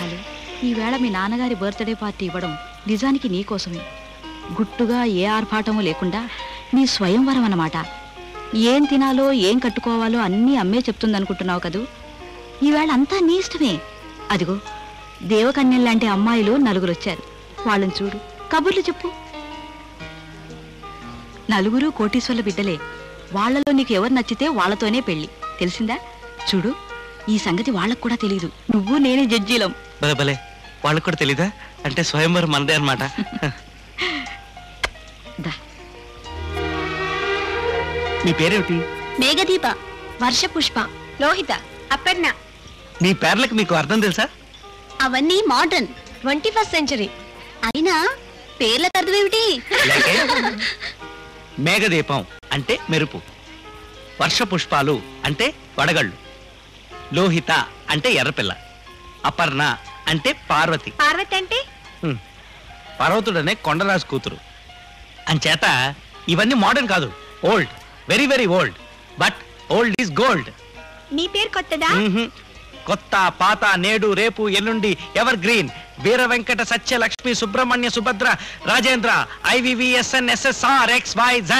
చాలు. ఈవేళ మీ నాన్నగారి బర్త్డే పార్టీ ఇవ్వడం నిజానికి నీకోసమే. గుట్టుగా ఏ ఆర్భాటమూ లేకుండా నీ స్వయంవరం అన్నమాట. ఏం తినాలో ఏం కట్టుకోవాలో అన్నీ అమ్మే చెప్తుందనుకుంటున్నావు కదూ. ఈవేళ అంతా నీ ఇష్టమే. అదిగో దేవకన్యల్లాంటి అమ్మాయిలు 4 వచ్చారు. వాళ్ళని చూడు, కబుర్లు చెప్పు. 4 కోటీశ్వర్ల బిడ్డలే. వాళ్లలో నీకు ఎవరు నచ్చితే వాళ్లతోనే పెళ్లి. తెలిసిందా? చూడు, ఈ సంగతి వాళ్ళకు కూడా తెలీదు. నువ్వు నేనే జడ్జీలం. భలే, వాళ్ళకు కూడా తెలీదా? అంటే స్వయంవరం మనదే అన్నమాట. నీ పేరేమిటి? మేఘదీప, వర్షపుష్ప, లోహిత, అపర్ణ. నీ పేర్లకు మీకు అర్థం తెలుసా? అవన్నీ మోడర్న్ 21st సెంచరీ. అయినా పేర్ల అర్థమేమిటి? మేఘదీపం అంటే మెరుపు, వర్షపుష్పాలు అంటే వడగళ్ళు, లోహిత అంటే ఎర్రపిల్ల, అపర్ణ అంటే పార్వతి. పార్వతి అంటే పర్వతుడనే కొండరాజు కూతురు. అంచేత ఇవన్నీ మోడర్న్ కాదు, old, very very old. But old is gold. నీ పేరు కొత్తదా? కొత్త, పాత, నేడు, రేపు, ఎల్లుండి, ever green. Veera Venkata Satya Lakshmi Subrahmanya Subhadra Rajendra IVVSNSSRXYZ.